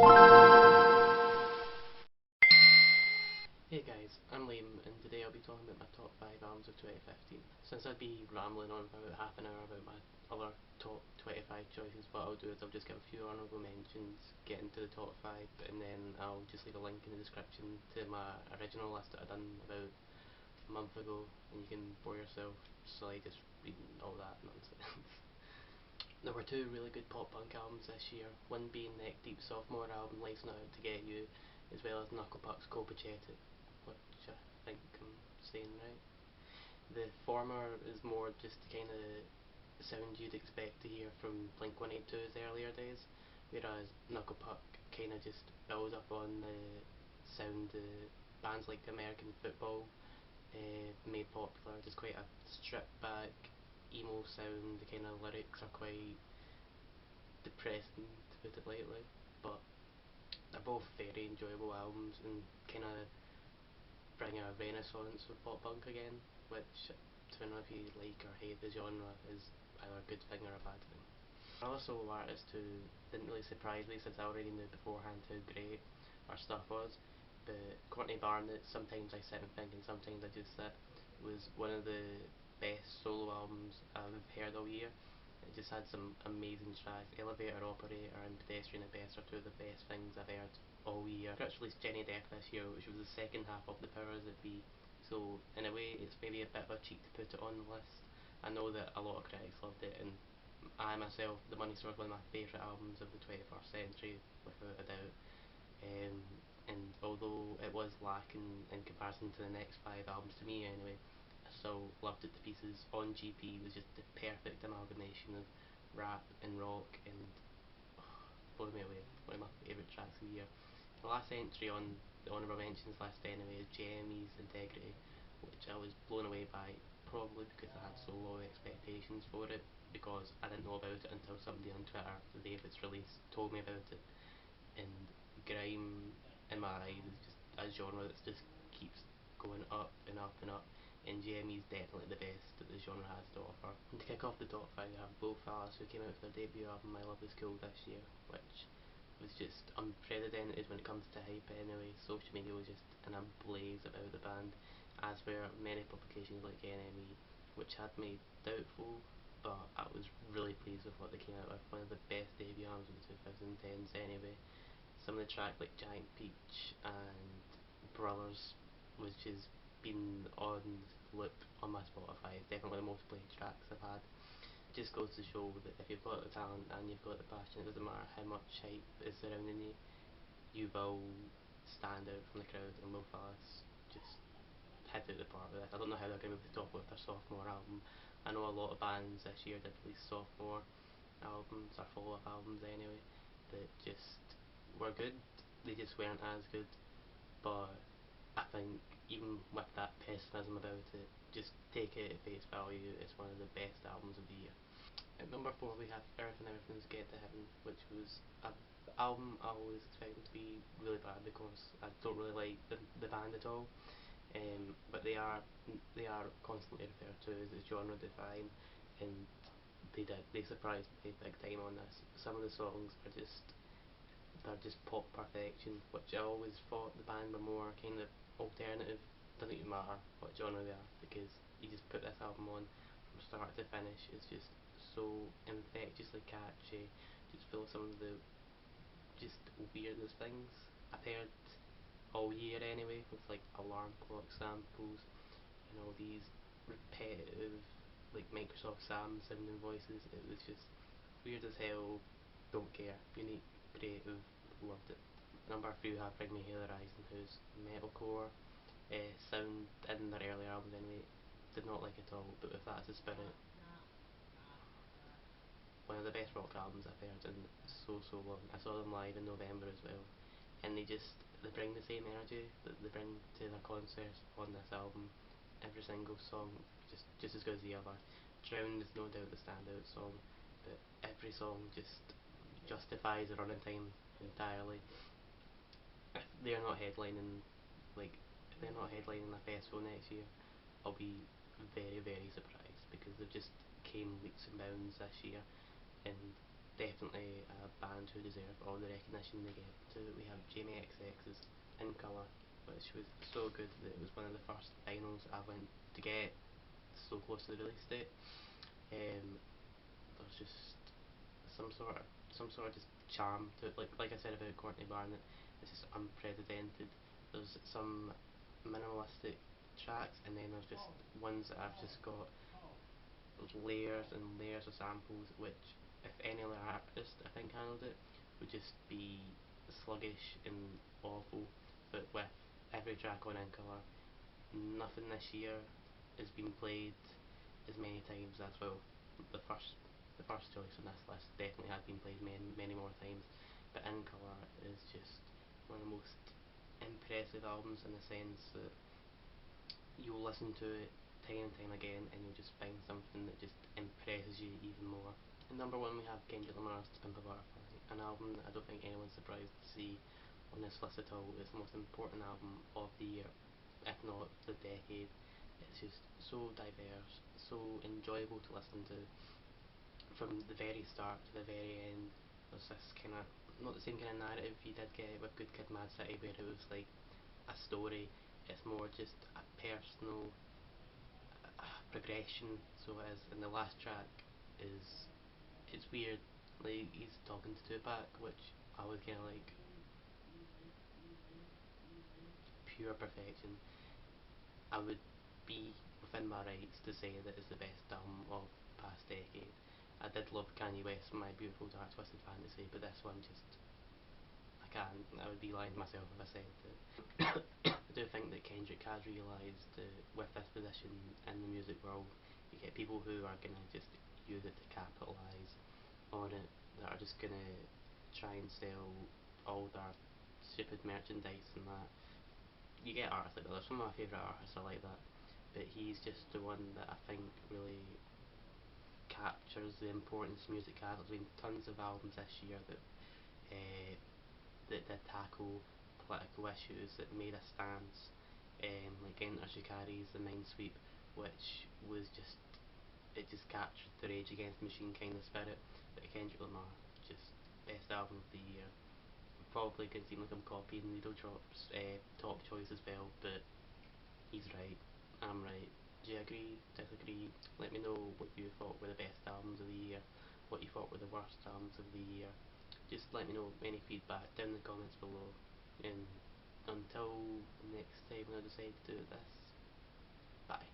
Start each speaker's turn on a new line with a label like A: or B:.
A: Hey guys, I'm Liam and today I'll be talking about my top 5 albums of 2015. Since I'd be rambling on for about half an hour about my other top 25 choices, what I'll do is I'll just give a few honourable mentions, get into the top 5, and then I'll just leave a link in the description to my original list that I done about a month ago, and you can bore yourself slowly just reading all that nonsense. There were two really good pop punk albums this year, one being Neck Deep's sophomore album Life's Not Out to Get You, as well as Knucklepuck's Colpacetic, which I think I'm saying right. The former is more just the kind of sound you'd expect to hear from Blink 182's earlier days, whereas Knucklepuck kind of just builds up on the sound bands like American Football made popular. Just quite a stripped back emo sound. The kind of lyrics are quite depressing, to put it lightly, but they're both very enjoyable albums and kind of bring a renaissance of pop punk again, which, depending on if you like or hate the genre, is either a good thing or a bad thing. Another solo artist who didn't really surprise me since I already knew beforehand how great her stuff was, but Courtney Barnett, Sometimes I Sit and Think and Sometimes I Just Sit, was one of the best solo albums I've heard all year. It just had some amazing tracks. Elevator Operator and Pedestrian at Best are two of the best things I've heard all year. Church released Jenny Death this year, which was the second half of The Powers That Be, so in a way it's maybe a bit of a cheat to put it on the list. I know that a lot of critics loved it, and I myself, The Money Store is one of my favourite albums of the 21st century, without a doubt. Um, and although it was lacking in comparison to the next five albums, to me anyway, I still loved it to pieces. On GP was just the perfect amalgamation of rap and rock, and oh, blew me away. One of my favourite tracks of the year. The last entry on the honourable mentions list anyway is JME's Integrity, which I was blown away by, probably because I had so low expectations for it, because I didn't know about it until somebody on Twitter the day of its release told me about it. And grime, in my eyes, is just a genre that just keeps going up and up and up, and JME is definitely the best that the genre has to offer. And to kick off the top 5, I have Both Alice, who came out with their debut album My Love Is Cool this year, which was just unprecedented when it comes to hype anyway. Social media was just in a blaze about the band, as were many publications like NME, which had me doubtful, but I was really pleased with what they came out with. One of the best debut albums of the 2010s anyway. Some of the tracks like Giant Peach and Brothers, which has been on loop on my Spotify, it's definitely the most played tracks I've had. It just goes to show that if you've got the talent and you've got the passion, it doesn't matter how much hype is surrounding you, you will stand out from the crowd, and Will Fallis just hit out the park with this. I don't know how they're going to be able to top it with their sophomore album. I know a lot of bands this year did release sophomore albums, or follow-up albums anyway, that just were good. They just weren't as good, but I think even with that pessimism about it, just take it at face value. It's one of the best albums of the year. At number 4 we have Earth and Everything's Get to Heaven, which was an album I always expected to be really bad because I don't really like the band at all. But they are constantly referred to as genre defying, and they surprised me big time on this. Some of the songs are just they're just pop perfection, which I always thought the band were more kind of alternative. Doesn't even matter what genre they are, because you just put this album on from start to finish. It's just so infectiously catchy, just full of some of the just weirdest things I've heard all year anyway, with like alarm clock samples and all these repetitive like Microsoft Sam sounding voices. It was just weird as hell, don't care, unique, creative, loved it. Number 3 we have Bring Me Here the Horizon, whose metalcore sound in their earlier albums anyway did not like at all, but with That's the Spirit, one of the best rock albums I've heard in so long. I saw them live in November as well, and they bring the same energy that they bring to their concerts on this album. Every single song just as good as the other. Drowned is no doubt the standout song, but every song just justifies the running time entirely. If they're not headlining, like if they're not headlining a festival next year, I'll be very surprised, because they've just came leaps and bounds this year, and definitely a band who deserve all the recognition they get. So we have Jamie XX's In Colour, which was so good that it was one of the first vinyls I went to get so close to the release date. There's just some sort of just charm to it. Like I said about Courtney Barnett, it's just unprecedented. There's some minimalistic tracks, and then there's just ones that have just got layers and layers of samples, which if any other artist I think handled it would just be sluggish and awful. But with every track on In Colour, nothing this year has been played as many times as, well, the first the first choice on this list definitely has been played many more times. But In Colour is just one of the most impressive albums in the sense that you'll listen to it time and time again and you'll just find something that just impresses you even more. And number one, we have Kendrick Lamar's To Pimp a Butterfly, an album that I don't think anyone's surprised to see on this list at all. It's the most important album of the year, if not the decade. It's just so diverse, so enjoyable to listen to from the very start to the very end. There's this kind of, not the same kind of narrative you did get with Good Kid, Mad City, where it was like a story. It's more just a personal progression. So it is, and the last track is, it's weird. Like he's talking to Tupac, which I was kind of like pure perfection. I would be within my rights to say that it's the best album of the past decade. I did love Kanye West, My Beautiful Dark Twisted Fantasy, but this one just, I can't. I would be lying to myself if I said that. I do think that Kendrick has realised that with this position in the music world, you get people who are gonna just use it to capitalise on it, that are just gonna try and sell all their stupid merchandise and that. You get artists like that. There's some of my favourite artists are like that, but he's just the one that I think really captures the importance music has. There's been tons of albums this year uh, that tackle political issues, that made a stance, like Enter Shikari's The Minesweep, which was just, it just captured the Rage Against the Machine kind of spirit. But Kendrick Lamar, just best album of the year. Probably could seem like I'm copying Needle Drop's top choice as well, but he's right, I'm right. Do you agree, disagree? Let me know what you thought were the best albums of the year, what you thought were the worst albums of the year. Just let me know any feedback down in the comments below. And until next time when I decide to do this, bye.